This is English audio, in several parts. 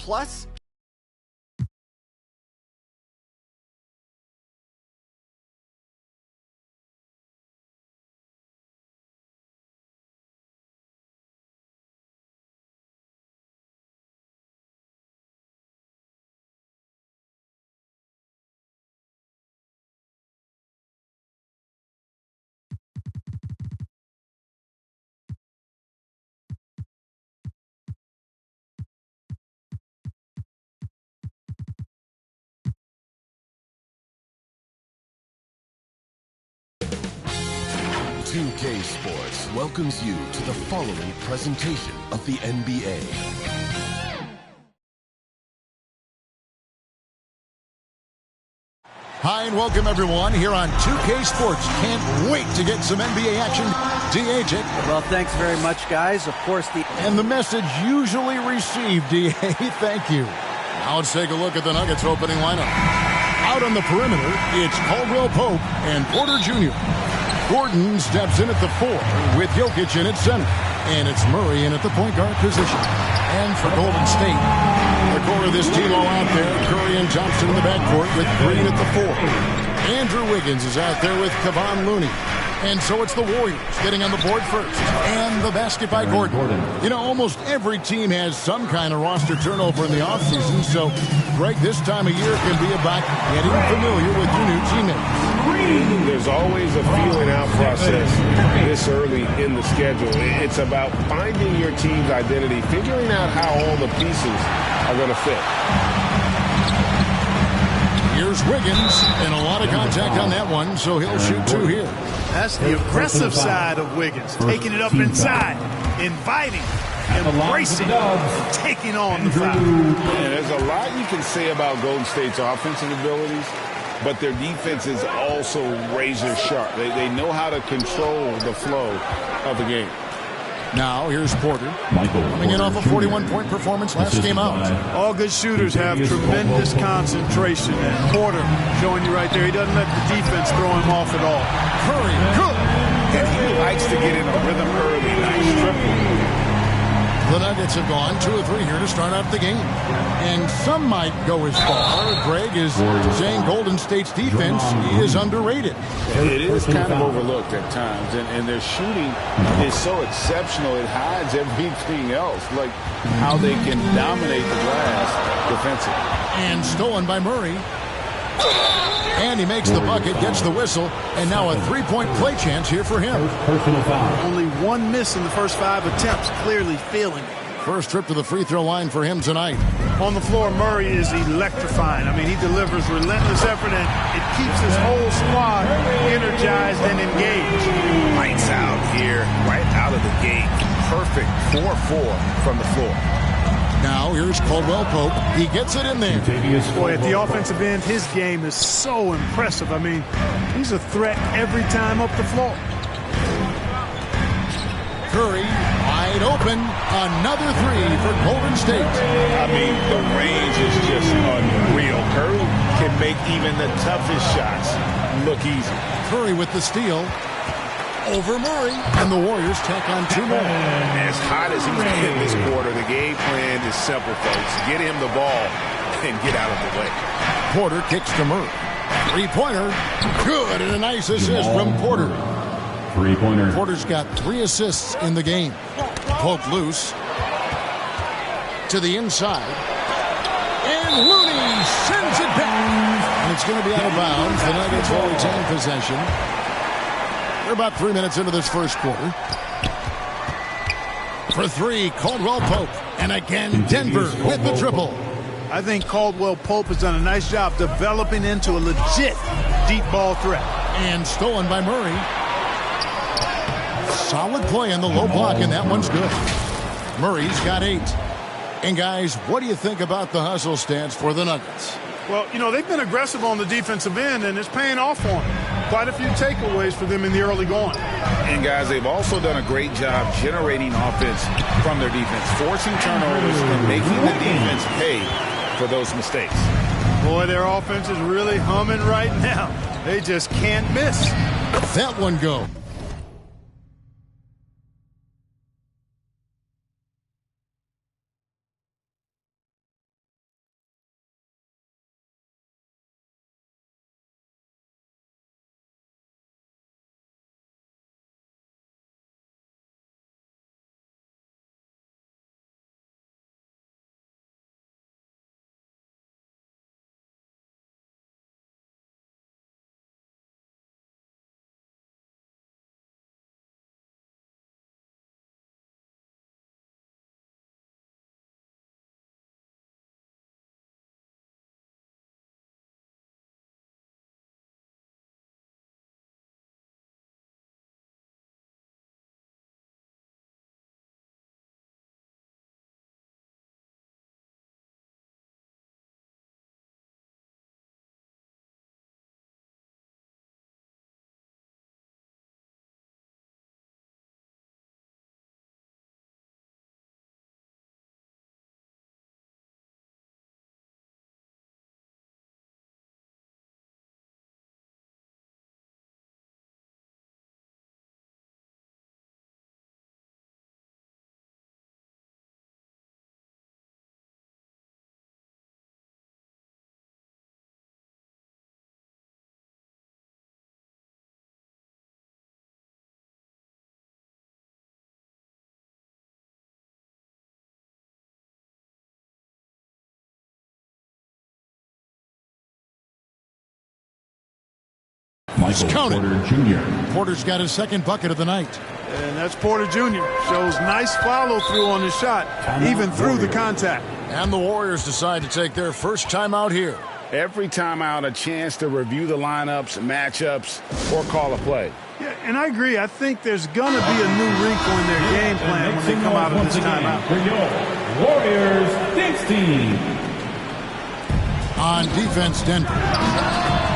Plus, Two-K Sports welcomes you to the following presentation of the NBA. Hi and welcome everyone here on 2K Sports. Can't wait to get some NBA action. D.A. Jake. Well, thanks very much, guys. Of course, And the message usually received, D.A. Thank you. Now let's take a look at the Nuggets opening lineup. Out on the perimeter, it's Caldwell Pope and Porter Jr. Gordon steps in at the 4 with Jokic in at center. And it's Murray in at the point guard position. And for Golden State, the core of this team all out there. Curry and Thompson in the backcourt with Green at the 4. Andrew Wiggins is out there with Kevon Looney. And so it's the Warriors getting on the board first. And the basket by Gordon. You know, almost every team has some kind of roster turnover in the offseason. So, Greg, this time of year can be about getting familiar with your new teammates. There's always a feeling out process this early in the schedule. It's about finding your team's identity, figuring out how all the pieces are going to fit. Here's Wiggins, and a lot of contact on that one, so he'll shoot 2 here. That's the aggressive side of Wiggins, taking it up inside, inviting, embracing, taking on the foul. And there's a lot you can say about Golden State's offensive abilities, but their defense is also razor sharp. They know how to control the flow of the game. Now, here's Porter. Coming in off a 41-point performance last game out. All good shooters have tremendous concentration, and Porter showing you right there, he doesn't let the defense throw him off at all. Curry, good. And he likes to get in a rhythm early. Nice triple. The Nuggets have gone 2 or 3 here to start out the game. And some might go as far, Greg, is saying Golden State's defense is underrated. It is kind of overlooked at times, and their shooting is so exceptional it hides everything else, like how they can dominate the glass defensively. And stolen by Murray. And he makes the bucket, gets the whistle, and now a 3-point play chance here for him. Personal foul. Only 1 miss in the first 5 attempts, clearly feeling it. First trip to the free throw line for him tonight. On the floor, Murray is electrifying. I mean, he delivers relentless effort, and it keeps his whole squad energized and engaged. Lights out here, right out of the gate. Perfect 4-4 from the floor. Now here's Caldwell Pope. He gets it in there. Boy, at the offensive end, his game is so impressive. I mean, he's a threat every time up the floor. Curry, wide open. Another 3 for Golden State. I mean, the range is just unreal. Curry can make even the toughest shots look easy. Curry with the steal. Over Murray, and the Warriors tack on 2 more. As hot as he's been this quarter, the game plan is simple, folks. Get him the ball and get out of the way. Porter kicks to Murray. 3-pointer. Good, and a nice assist from Porter. 3-pointer. Porter's got 3 assists in the game. Pope loose. To the inside. And Looney sends it back. And it's going to be out of bounds. The Nuggets will retain possession. We're about 3 minutes into this first quarter. For 3, Caldwell Pope. And again, Denver with the triple. I think Caldwell Pope has done a nice job developing into a legit deep ball threat. And stolen by Murray. Solid play on the low block, and that one's good. Murray's got 8. And guys, what do you think about the hustle stats for the Nuggets? Well, you know, they've been aggressive on the defensive end, and it's paying off for them. Quite a few takeaways for them in the early going. And, guys, they've also done a great job generating offense from their defense, forcing turnovers and making the defense pay for those mistakes. Boy, their offense is really humming right now. They just can't miss. That one go. Morris, count Porter it. Jr. Porter's got his second bucket of the night. And that's Porter Jr. Shows nice follow-through on the shot, even through the contact. And the Warriors decide to take their first timeout here. Every timeout, a chance to review the lineups, matchups, or call a play. Yeah, and I agree. I think there's going to be a new wrinkle in their game plan when they come out of this timeout. For your Warriors Dance Team. On defense, Denver.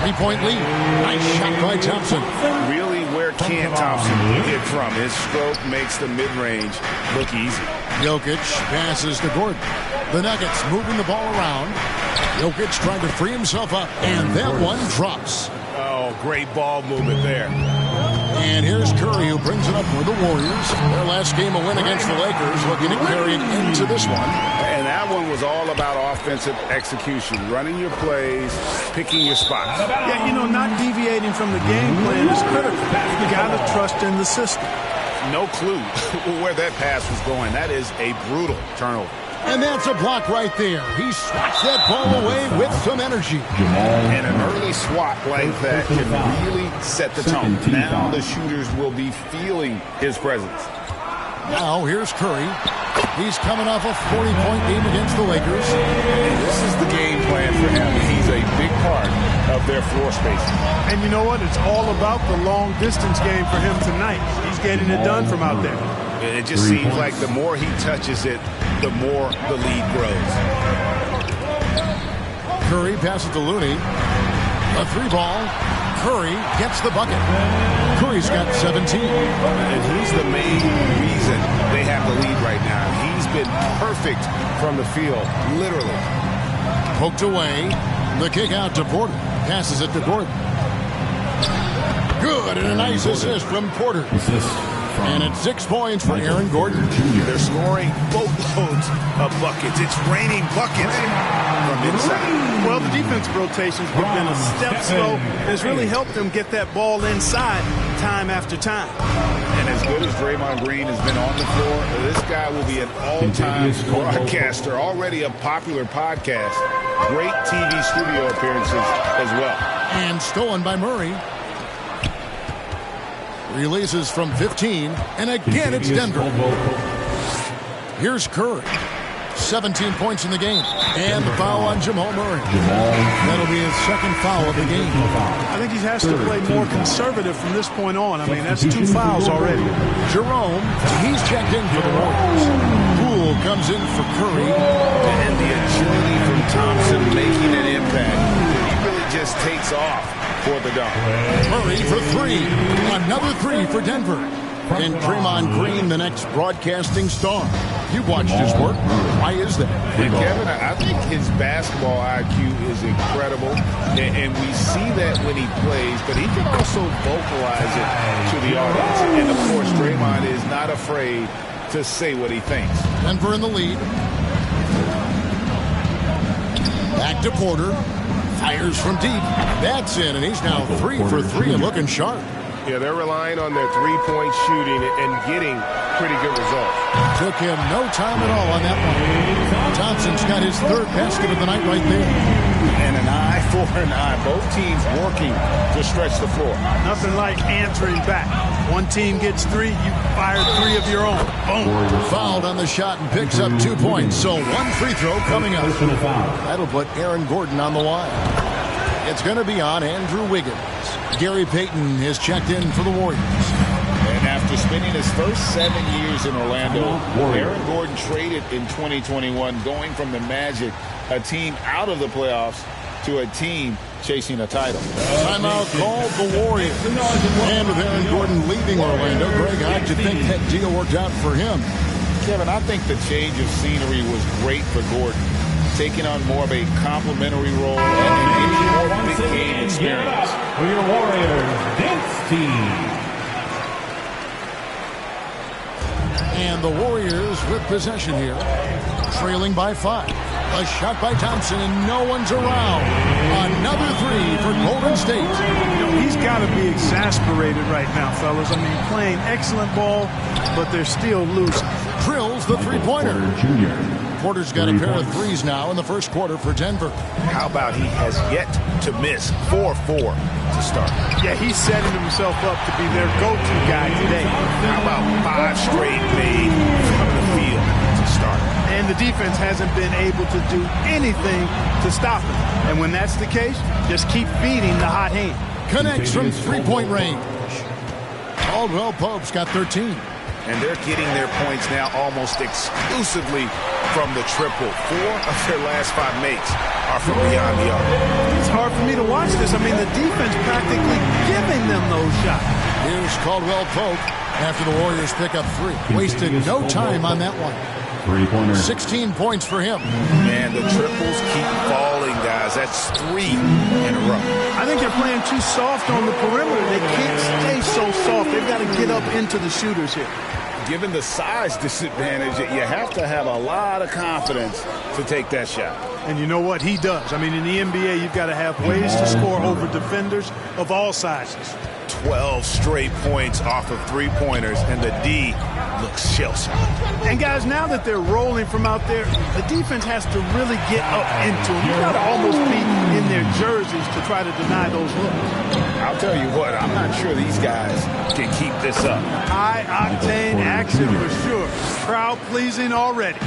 3-point lead. Nice shot by Thompson. Really, where can Thompson hit from? His stroke makes the mid-range look easy. Jokic passes to Gordon. The Nuggets moving the ball around. Jokic trying to free himself up, and that one drops. Oh, great ball movement there. And here's Curry, who brings it up for the Warriors. Their last game, a win against the Lakers, looking to carry it into this one. And that one was all about offensive execution, running your plays, picking your spots. Yeah, you know, not deviating from the game plan is critical. You got to trust in the system. No clue where that pass was going. That is a brutal turnover. And that's a block right there. He swats that ball away with some energy. And an early swat like that can really set the tone. Now the shooters will be feeling his presence. Now here's Curry. He's coming off a 40-point game against the Lakers. And this is the game plan for him. He's a big part of their floor spacing. And you know what? It's all about the long-distance game for him tonight. He's getting it done from out there. It just seems like the more he touches it, the more the lead grows. Curry passes to Looney. A three ball. Curry gets the bucket. Curry's got 17. And he's the main reason they have the lead right now. He's been perfect from the field, literally. Poked away. The kick out to Porter. Passes it to Gordon. Good, and a nice assist from Porter. And it's 6 points for Aaron Gordon. They're scoring boatloads of buckets. It's raining buckets from inside. Well, the defensive rotations have been a step slow. It's really helped them get that ball inside time after time. And as good as Draymond Green has been on the floor, this guy will be an all-time broadcaster, already a popular podcast. Great TV studio appearances as well. And stolen by Murray. Releases from 15, and again it's Denver. Here's Curry. 17 points in the game. And the foul on Jamal Murray. That'll be his second foul of the game. I think he has to play more conservative from this point on. I mean, that's 2 fouls already. Jerome, he's checked in for the Warriors. Poole comes in for Curry. And the agility from Thompson making an impact. He really just takes off for the dunk. Murray for 3. Another 3 for Denver. And Draymond Green, the next broadcasting star. You've watched his work. Why is that? And Kevin, I think his basketball IQ is incredible. And we see that when he plays, but he can also vocalize it to the audience. And, of course, Draymond is not afraid to say what he thinks. Denver in the lead. Back to Porter. Fires from deep. That's in, and he's now 3 for 3 and looking sharp. Yeah, they're relying on their three-point shooting and getting pretty good results. Took him no time at all on that one. Thompson's got his 3rd basket of the night right there. And an eye for an eye. Both teams working to stretch the floor. Nothing like answering back. One team gets 3, you fire 3 of your own. Boom. Fouled on the shot and picks up 2 points. So 1 free throw coming up. That'll put Aaron Gordon on the line. It's going to be on Andrew Wiggins. Gary Payton has checked in for the Warriors. And after spending his first 7 years in Orlando, Aaron Gordon traded in 2021, going from the Magic, a team out of the playoffs, to a team chasing a title. Timeout called the Warriors. And with Aaron Gordon leaving Orlando, Greg, how'd you think that deal worked out for him? Kevin, I think the change of scenery was great for Gordon, taking on more of a complimentary role and getting more big game experience. For your Warriors Dance Team. And the Warriors with possession here, trailing by 5. A shot by Thompson, and no one's around. Another 3 for Golden State. You know, he's got to be exasperated right now, fellas. I mean, playing excellent ball, but they're still losing. Drills the three-pointer. Porter's got a pair of threes now in the first quarter for Denver. How about he has yet to miss 4-4 to start? Yeah, he's setting himself up to be their go-to guy today. How about 5 straight made from the field to start? And the defense hasn't been able to do anything to stop him. And when that's the case, just keep feeding the hot hand. Connects from three-point range. Caldwell Pope's got 13. And they're getting their points now almost exclusively from the triple. 4 of their last 5 makes are from beyond the arc. It's hard for me to watch this. I mean, the defense practically giving them those shots. Here's Caldwell Pope after the Warriors pick up 3. Wasted no time on that one. 16 points for him. Man, the triples keep falling, guys. That's 3 in a row. I think they're playing too soft on the perimeter. They can't stay so soft. They've got to get up into the shooters here. Given the size disadvantage, you have to have a lot of confidence to take that shot. And you know what? He does. I mean, in the NBA, you've got to have ways to score over defenders of all sizes. 12 straight points off of 3-pointers, and the D looks shell-shocked. And, guys, now that they're rolling from out there, the defense has to really get up into them. You've got to almost be in their jerseys to try to deny those looks. I'll tell you what, I'm not sure these guys can keep this up. High-octane action for sure. Crowd-pleasing already.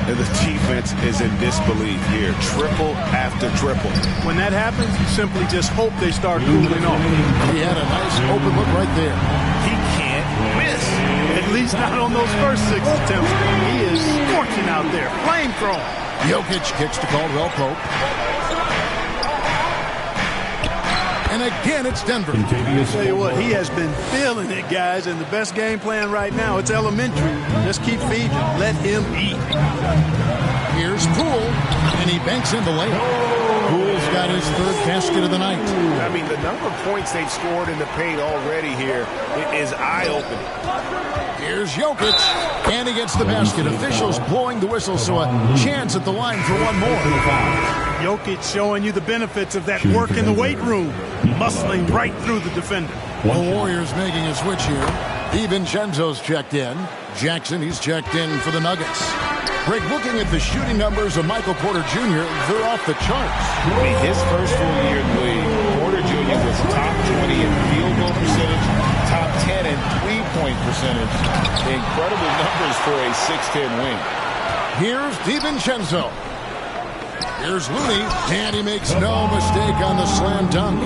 And the defense is in disbelief here. Triple after triple. When that happens, you simply just hope they start cooling off. He had a nice open look right there. He can't miss. At least not on those first 6 attempts. He is scorching out there. Flamethrower. Jokic kicks to Caldwell Pope. And again, it's Denver. I'll tell you what, he has been feeling it, guys, and the best game plan right now, it's elementary. Just keep feeding him. Let him eat. Here's Poole, and he banks in the layup. Poole's got his 3rd basket of the night. I mean, the number of points they've scored in the paint already here is eye-opening. Here's Jokic, and he gets the basket. Officials blowing the whistle, so a chance at the line for one more. Jokic showing you the benefits of that work in the weight room, muscling right through the defender. The Warriors making a switch here. DiVincenzo's checked in. Jackson, he's checked in for the Nuggets. Greg, looking at the shooting numbers of Michael Porter Jr., they're off the charts. I mean, his first full year in the league, Porter Jr. was top 20 in field goal percentage, top 10 in three-point percentage. Incredible numbers for a 6'10 wing. Here's DiVincenzo. Here's Looney, and he makes no mistake on the slam dunk.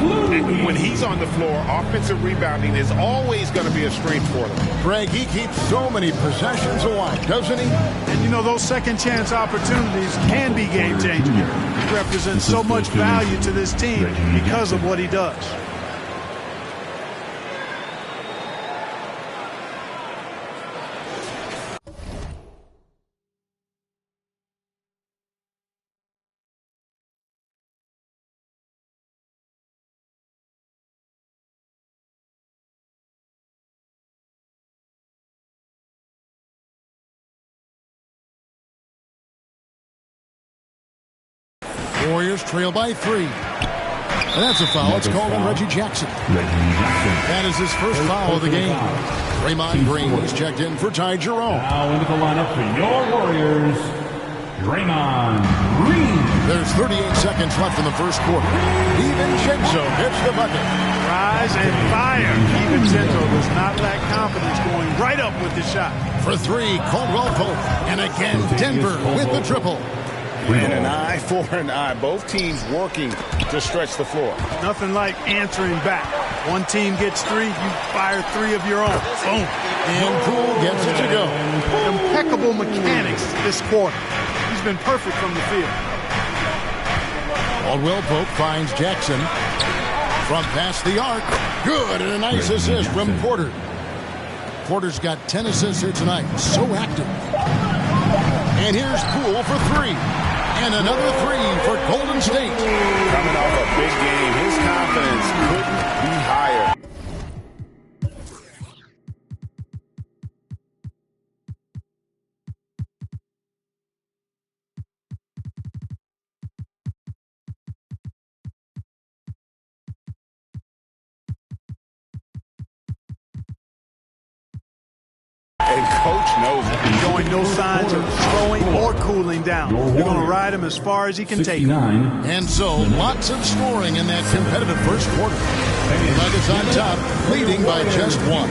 When he's on the floor, offensive rebounding is always going to be a strength for them. Greg, he keeps so many possessions alive, doesn't he? And you know, those second chance opportunities can be game changing. He represents so much value to this team because of what he does. Warriors trail by 3. And that's a foul. It's called on Reggie Jackson. That is his first foul of the game. Draymond Green is checked in for Ty Jerome. Now into the lineup for your Warriors, Draymond Green. There's 38 seconds left in the first quarter. DiVincenzo hits the bucket. Rise and fire. DiVincenzo does not lack confidence, going right up with the shot. For 3, Caldwell Pope. And again, Denver with the triple. And an eye for an eye. Both teams working to stretch the floor. Nothing like answering back. One team gets 3, you fire 3 of your own. Boom. And Poole gets it to go. Impeccable mechanics this quarter. He's been perfect from the field. Caldwell Pope finds Jackson from past the arc. Good, and a nice assist from Porter. Porter's got 10 assists here tonight. So active. And here's Poole for 3. And another 3 for Golden State. Coming off a big game, his confidence couldn't be higher. And Coach knows it. Showing showing no signs of slowing or cooling down. They're going to ride him as far as he can take him. And so, lots of scoring in that competitive first quarter. The Nuggets on top, leading by just one.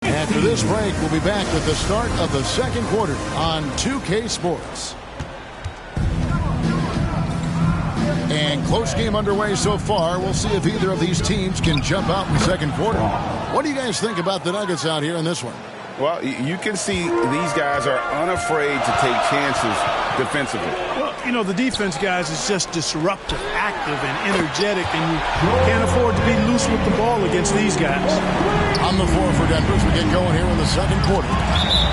After this break, we'll be back with the start of the second quarter on 2K Sports. And close game underway so far. We'll see if either of these teams can jump out in the second quarter. What do you guys think about the Nuggets out here in this one? Well, you can see these guys are unafraid to take chances defensively. Well, you know, the defense, guys, is just disruptive, active, and energetic, and you can't afford to be loose with the ball against these guys. On the floor for Denver as we get going here in the second quarter.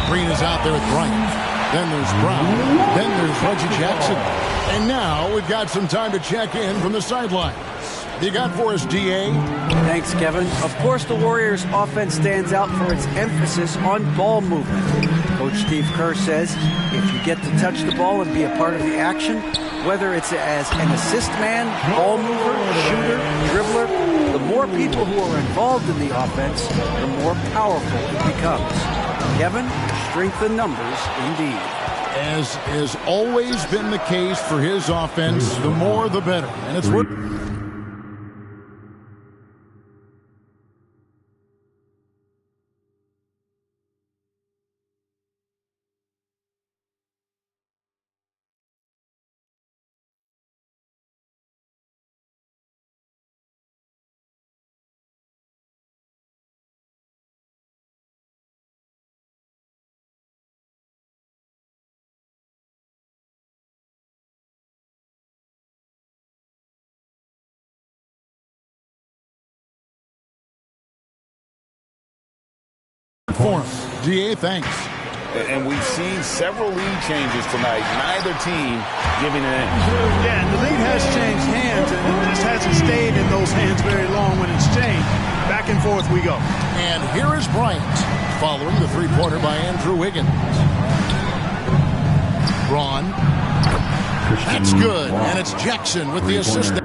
Green is out there with Bryant. Then there's Brown. Then there's Reggie Jackson. And now we've got some time to check in from the sidelines. You got for us, D.A.? Thanks, Kevin. Of course, the Warriors' offense stands out for its emphasis on ball movement. Coach Steve Kerr says if you get to touch the ball and be a part of the action, whether it's as an assist man, ball mover, shooter, dribbler, the more people who are involved in the offense, the more powerful it becomes. Kevin, strength in numbers indeed. As has always been the case for his offense, the more the better. And it's worked. For him. D.A., thanks. And we've seen several lead changes tonight. Neither team giving an inch. Yeah, and the lead has changed hands, and it just hasn't stayed in those hands very long when it's changed. Back and forth we go. And here is Bryant, following the three-pointer by Andrew Wiggins. Braun. That's good, and it's Jackson with the assist.